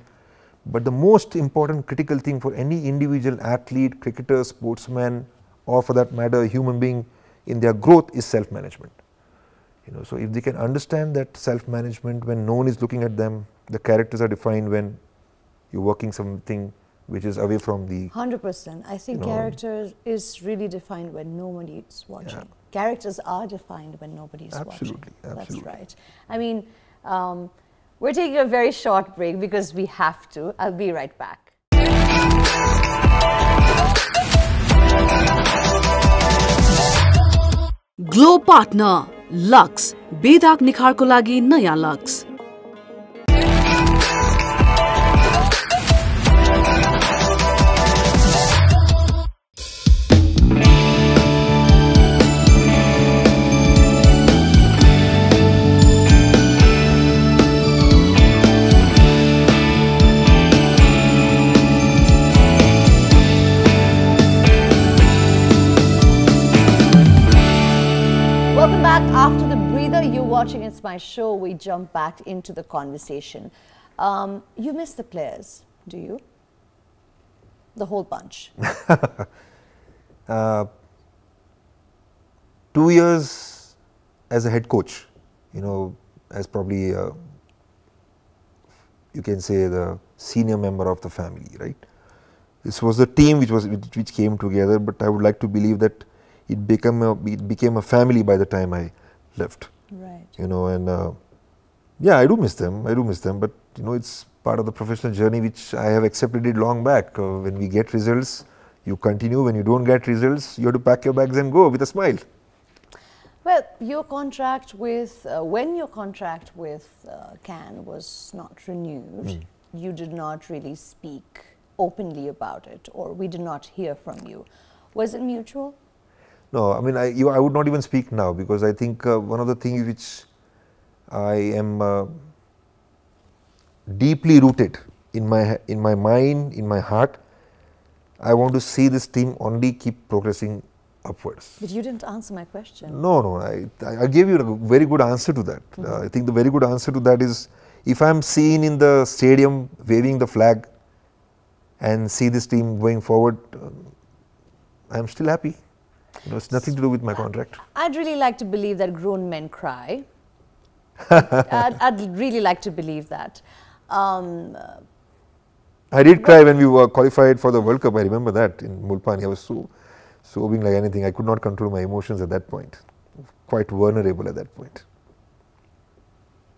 But the most important critical thing for any individual athlete, cricketer, sportsman, or for that matter a human being in their growth is self-management. So if they can understand that self-management when no one is looking at them, the characters are defined when you're working something which is away from the... 100%. I think character is really defined when nobody is watching. Characters are defined when nobody is watching. Absolutely. That's right. I mean, we're taking a very short break because we have to. I'll be right back. Glow partner lux बेदाग निखारको लागि नयाँ lux. Welcome back. After the breather, you're watching It's My Show. We jump back into the conversation. You miss the players, do you? The whole bunch. 2 years as a head coach, as probably you can say the senior member of the family, right? This was the team which came together, but I would like to believe that it became a family by the time I left. Right. And yeah, I do miss them, but it's part of the professional journey which I have accepted it long back. When we get results, you continue. When you don't get results, you have to pack your bags and go with a smile. Well, your contract with, when your contract with Can was not renewed, you did not really speak openly about it, or we did not hear from you. Was it mutual? No, I mean, I would not even speak now, because I think one of the things which I am deeply rooted in my mind, in my heart, I want to see this team only keep progressing upwards. But you didn't answer my question. No, I gave you a very good answer to that. I think the very good answer to that is, if I am seen in the stadium waving the flag and see this team going forward, I am still happy. You know, it's nothing to do with my contract. I'd really like to believe that grown men cry. I'd really like to believe that. I did cry when we were qualified for the World Cup. I remember that in Mulpani. I was sobbing like anything. I could not control my emotions at that point. Quite vulnerable at that point.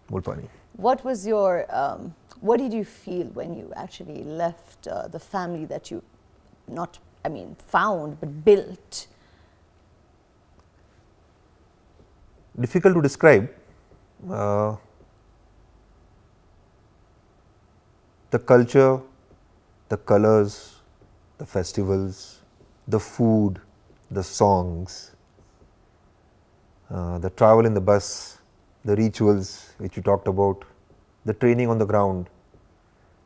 Mulpani. What was your, what did you feel when you actually left the family that you found but built? Difficult to describe. The culture, the colors, the festivals, the food, the songs, the travel in the bus, the rituals which you talked about, the training on the ground.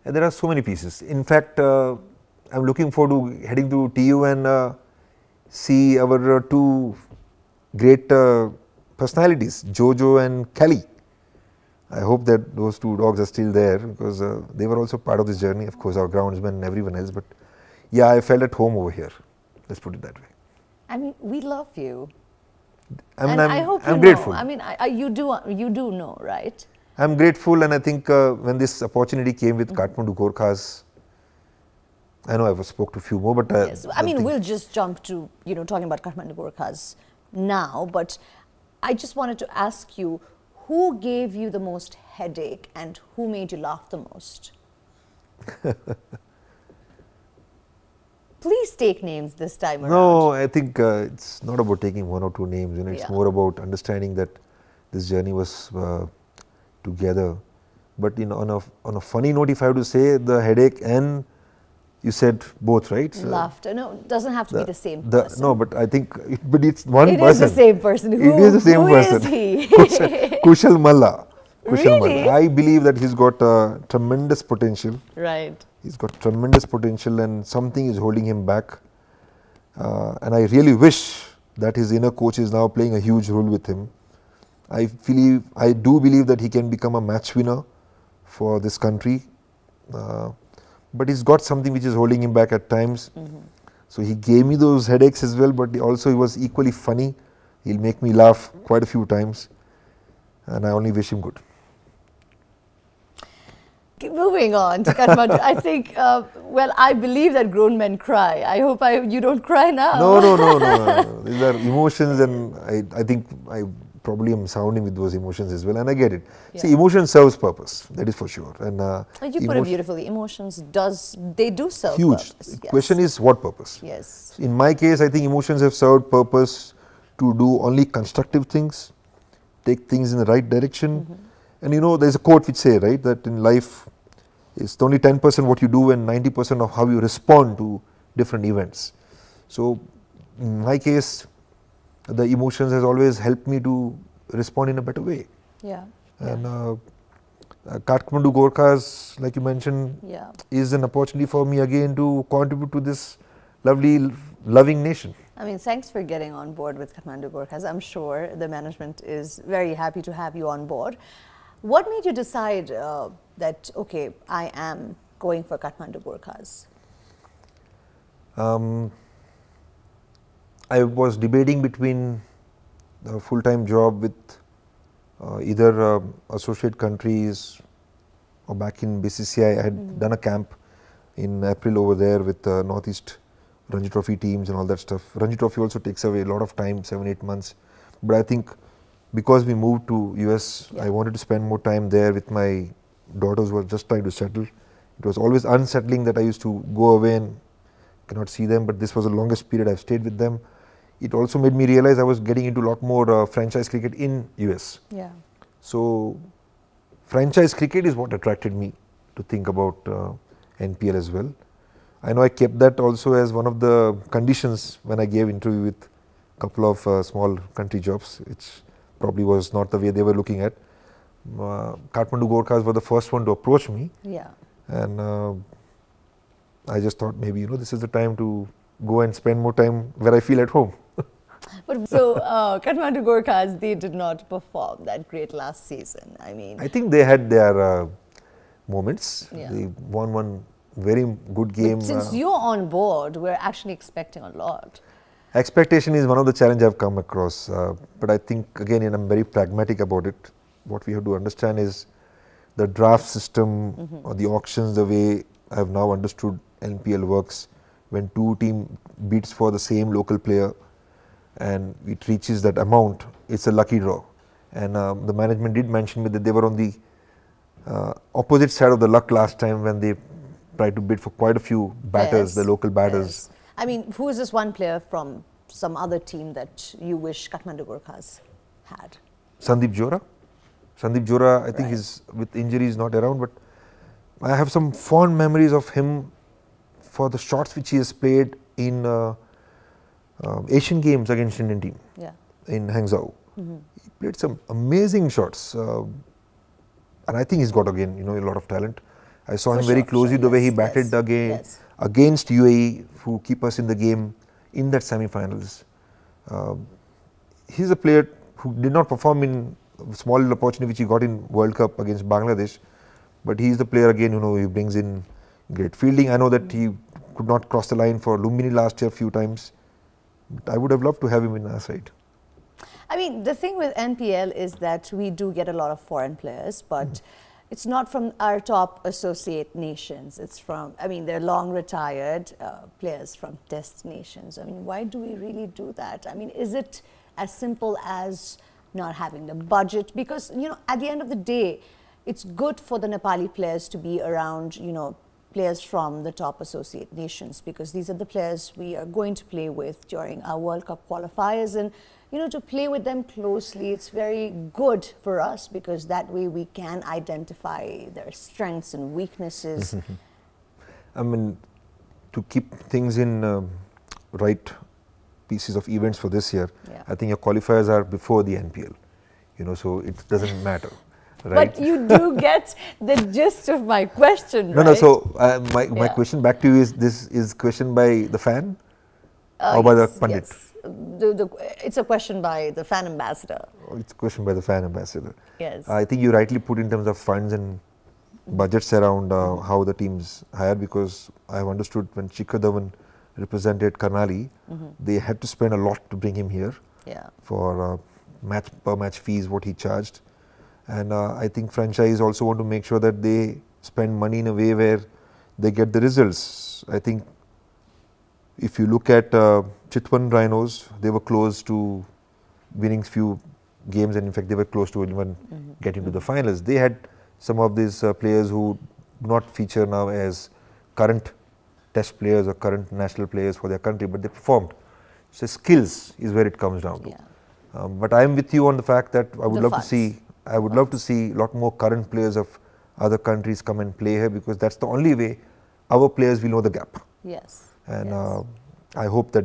And there are so many pieces. In fact, I am looking forward to heading to TU and see our two great personalities, Jojo and Kelly. I hope that those two dogs are still there, because they were also part of this journey. Of course, our groundsmen and everyone else, but yeah, I felt at home over here. Let's put it that way. I mean, we love you. I hope I'm you grateful. know. I mean, you do know, right? I'm grateful, and I think when this opportunity came with Kathmandu Gorkhas, I know I spoke to a few more, but yes. I mean, we'll just jump to talking about Kathmandu Gorkhas now. But I just wanted to ask you, who gave you the most headache and who made you laugh the most? Please take names this time around. No, I think it's not about taking one or two names. You know, it's more about understanding that this journey was together. But on a funny note, if I have to say, the headache, and you said both, right? Laughter. No, it doesn't have to be the same person. No, but I think, but it's one person. It is the same person. It is the same person. Who is he? Kushal Malla. Really? I believe that he's got tremendous potential. Right. He's got tremendous potential, and something is holding him back. And I really wish that his inner coach is now playing a huge role with him. I do believe that he can become a match winner for this country. But he's got something which is holding him back at times. So he gave me those headaches as well, but also he was equally funny. He'll make me laugh quite a few times, and I only wish him good. Moving on to Kathmandu, I think, well, I believe that grown men cry. I hope you don't cry now. No. These are emotions, and I think I probably am sounding with those emotions as well, and I get it. Yeah. See, emotion serves purpose, that is for sure. And you put it beautifully. Emotions do serve huge purpose. Yes. Question is what purpose? Yes. In my case, I think emotions have served purpose to do only constructive things, take things in the right direction. And there's a quote which says, right, that in life, it's only 10% what you do and 90% of how you respond to different events. So, in my case, the emotions has always helped me to respond in a better way. Yeah. And Kathmandu Gorkhas, like you mentioned, is an opportunity for me again to contribute to this lovely, loving nation. I mean, thanks for getting on board with Kathmandu Gorkhas. I'm sure the management is very happy to have you on board. What made you decide that, okay, I am going for Kathmandu Gorkhas? I was debating between a full-time job with either associate countries or back in BCCI. I had done a camp in April over there with Northeast Ranji Trophy teams and all that stuff. Ranji Trophy also takes away a lot of time, 7-8 months. But I think because we moved to US, I wanted to spend more time there with my daughters who were just trying to settle. It was always unsettling that I used to go away and cannot see them, but this was the longest period I've stayed with them. it also made me realize I was getting into a lot more franchise cricket in US. Yeah. So franchise cricket is what attracted me to think about NPL as well. I know I kept that also as one of the conditions when I gave interview with a couple of small country jobs, which probably was not the way they were looking at. Kathmandu Gorkhas were the first one to approach me. Yeah. And I just thought maybe, this is the time to go and spend more time where I feel at home. But so Kathmandu Gorkhas, they did not perform that great last season. I mean, I think they had their moments. Yeah. They won one very good game. But since you're on board, we're actually expecting a lot. Expectation is one of the challenges I've come across. But I think, again, I'm very pragmatic about it. What we have to understand is the draft system or the auctions, the way I've now understood NPL works, when two teams bids for the same local player and it reaches that amount, it's a lucky draw. And the management did mention me that they were on the opposite side of the luck last time when they tried to bid for quite a few batters, the local batters. Yes. I mean, who is this one player from some other team that you wish Kathmandu Gorkhas had? Sandeep Johra. Sandeep Johra, I think he's with injuries not around, but I have some fond memories of him for the shots which he has played in Asian Games against Indian team in Hangzhou. He played some amazing shots, and I think he's got again a lot of talent. I saw him very closely the way he batted against UAE, who keep us in the game in that semi-finals. He's a player who did not perform in small opportunity which he got in World Cup against Bangladesh, but he's the player again he brings in great fielding. I know that he could not cross the line for Lumbini last year a few times, but I would have loved to have him in our side. I mean, the thing with NPL is that we do get a lot of foreign players, but it's not from our top associate nations. It's from, I mean, they're long retired players from destinations. I mean, why do we really do that? I mean, is it as simple as not having the budget? Because, at the end of the day, it's good for the Nepali players to be around, players from the top associate nations, because these are the players we are going to play with during our World Cup qualifiers. And, to play with them closely, it's very good for us, because that way we can identify their strengths and weaknesses. I mean, to keep things in right pieces of events for this year, I think your qualifiers are before the NPL, so it doesn't matter. Right? But you do get the gist of my question, No, so my question back to you is, this is question by the fan or by the pundit? Yes. It's a question by the fan ambassador. Oh, it's a question by the fan ambassador. Yes. I think you rightly put in terms of funds and budgets around how the teams hire, because I have understood when Shikhar Dhawan represented Karnali, they had to spend a lot to bring him here for per match fees what he charged. And I think franchise also want to make sure that they spend money in a way where they get the results. I think if you look at Chitwan Rhinos, they were close to winning few games, and in fact they were close to even getting to the finals. They had some of these players who do not feature now as current test players or current national players for their country, but they performed. So skills is where it comes down to. But I am with you on the fact that I would love to see a lot more current players of other countries come and play here, because that's the only way our players will know the gap. Yes. And I hope that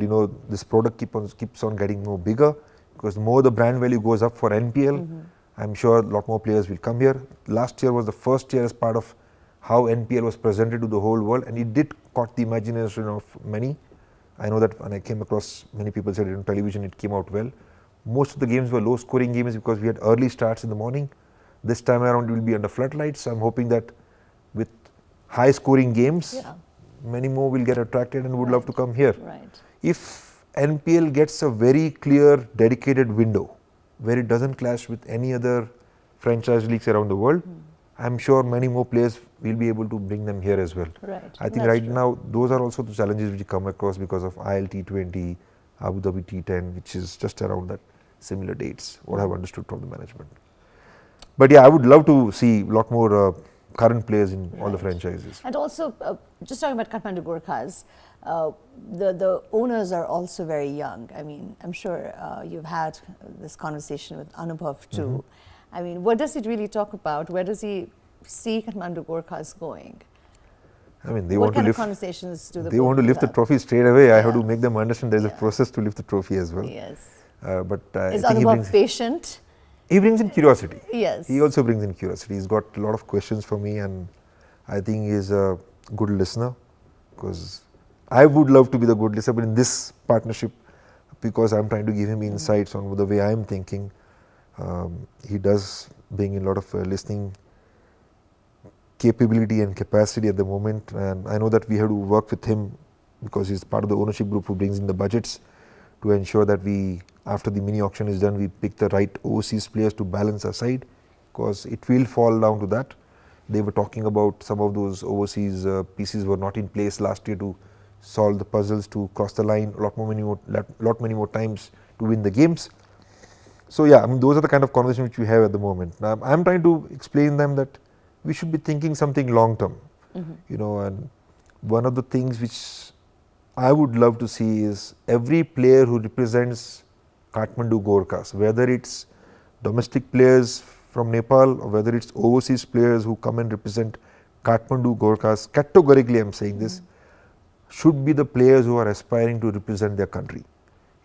this product keeps on getting more bigger, because the more the brand value goes up for NPL, I'm sure a lot more players will come here. Last year was the first year as part of how NPL was presented to the whole world, and it did caught the imagination of many. I know that when I came across, many people said on television it came out well. Most of the games were low scoring games because we had early starts in the morning. This time around it will be under floodlights. So I'm hoping that with high scoring games, many more will get attracted and would love to come here. If NPL gets a very clear dedicated window where it doesn't clash with any other franchise leagues around the world, I'm sure many more players will be able to bring them here as well. I think right now those are also the challenges which you come across because of IL-T20, Abu Dhabi T10, which is just around that similar dates, what I've understood from the management. But yeah, I would love to see a lot more current players in all the franchises. And also, just talking about Kathmandu Gorkhas, the owners are also very young. I mean, I'm sure you've had this conversation with Anubhav too. I mean, what does it really talk about? Where does he see Kathmandu Gorkhas going? I mean, they what want kind to of lift. conversations do They want to lift the trophy straight away. I have to make them understand there is a Yeah. process to lift the trophy as well. Yes. But Is I think Anubhav patient? he brings in curiosity. Yes. He also brings in curiosity. He's got a lot of questions for me, and I think he's a good listener, because I would love to be the good listener, but in this partnership, because I'm trying to give him insights on the way I'm thinking, he does bring in a lot of listening capability and capacity at the moment, and I know that we have to work with him because he's part of the ownership group who brings in the budgets to ensure that we, after the mini auction is done, we pick the right overseas players to balance our side, because it will fall down to that. They were talking about some of those overseas pieces were not in place last year to solve the puzzles, to cross the line a lot many more times to win the games. So yeah, I mean, those are the kind of conversations which we have at the moment. I'm trying to explain them that we should be thinking something long term, you know, and one of the things which I would love to see is every player who represents Kathmandu Gorkhas, whether it's domestic players from Nepal or whether it's overseas players who come and represent Kathmandu Gorkhas, categorically I'm saying this, should be the players who are aspiring to represent their country,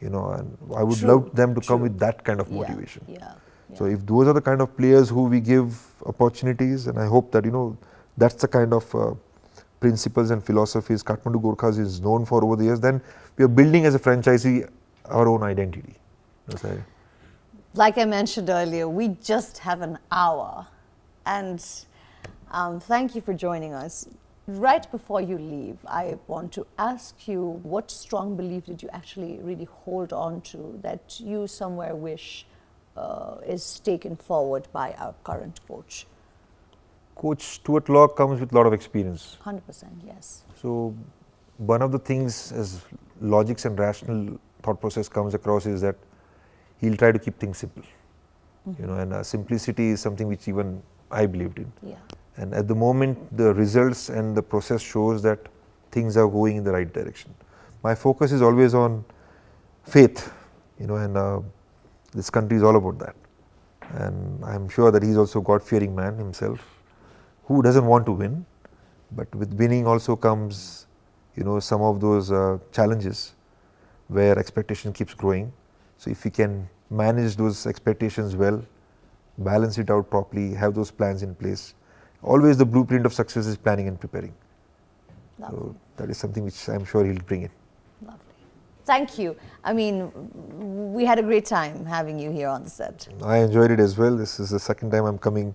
you know, and I would love them to come with that kind of motivation. So if those are the kind of players who we give opportunities, and I hope that, you know, that's the kind of principles and philosophies Kathmandu Gorkhas is known for over the years, then we are building as a franchisee our own identity. Like I mentioned earlier, we just have an hour, and thank you for joining us. Right before you leave, I want to ask you, what strong belief did you actually really hold on to that you somewhere wish is taken forward by our current coach? Coach Stuart Law comes with a lot of experience. 100%, yes. So one of the things as logics and rational thought process comes across is that he'll try to keep things simple, you know, and simplicity is something which even I believed in. Yeah. And at the moment, the results and the process shows that things are going in the right direction. My focus is always on faith, you know, and this country is all about that. And I'm sure that he's also a God-fearing man himself, who doesn't want to win, but with winning also comes, you know, some of those challenges where expectation keeps growing. So if we can manage those expectations well, balance it out properly, have those plans in place, always the blueprint of success is planning and preparing. Lovely. So that is something which I'm sure he'll bring in. Lovely. Thank you. I mean, we had a great time having you here on the set. I enjoyed it as well. This is the second time I'm coming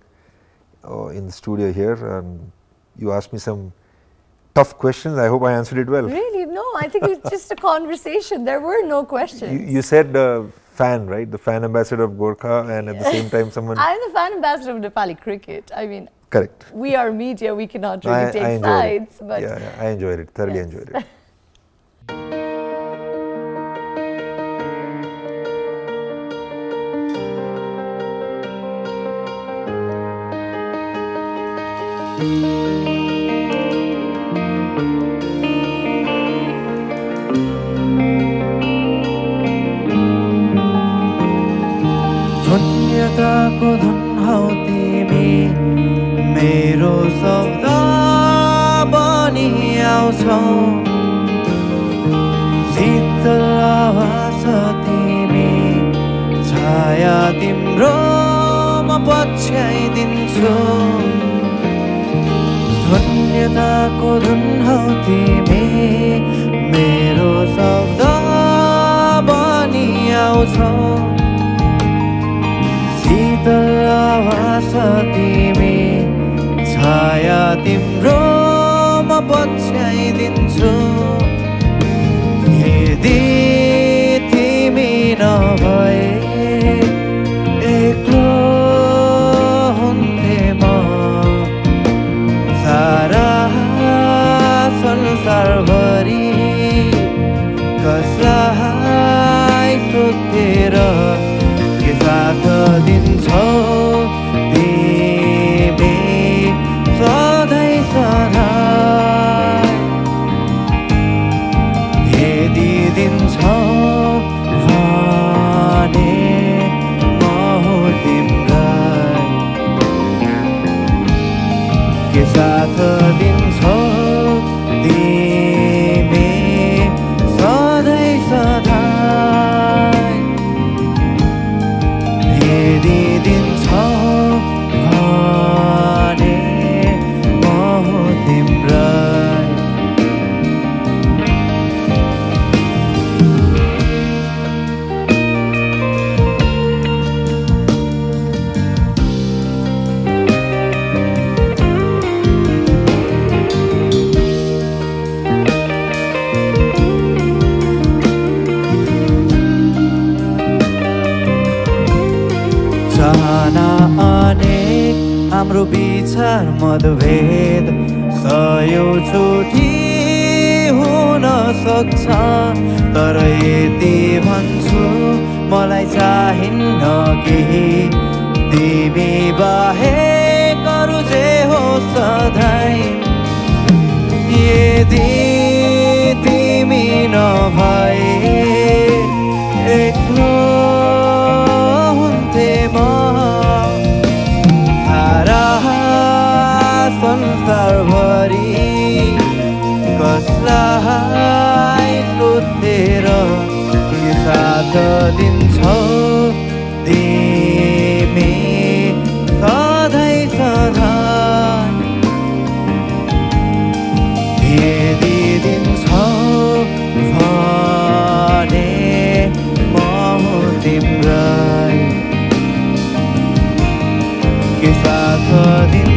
in the studio here, and you asked me some tough questions. I hope I answered it well. Really? No, I think it's just a conversation. There were no questions. You said fan, right? The fan ambassador of Gorkha, and at the same time someone... I'm the fan ambassador of Nepali cricket. I mean, correct. We are media, we cannot really take sides. But yeah, I enjoyed it, thoroughly enjoyed it. धन्यताको धन हौ तिमी मेरो शब्द बनि आउँछौ शीतल आवाज तिमी छाया तिम्रो म पछ्याइदिन्छु धन्यताको धन हौ तिमी मेरो शब्द बनि आउँछौ शीतल आवाज तिमी छाया तिम्रो म पछ्याइदिन्छु यदि तिमी नभए एक्लो हुन्थे म सारा संसारभरि कसलाई सोधेर साथ दिन्छौ तिमी अनेक हाम्रो विचार मतभेद सयौँचोटि हुन सक्छ तर यति भन्छु मलाई चाहिन्न केही तिमी बाहेक अरू जे हो सधैँ यदि तिमी नभए एक्लो हुन्थे म सारा संसारभरि कसलाई सोधेर के साथ दिन्छौ तिमी सधैँ सधैँ यदि दिन्छौ भने म तिम्रै के साथ दिन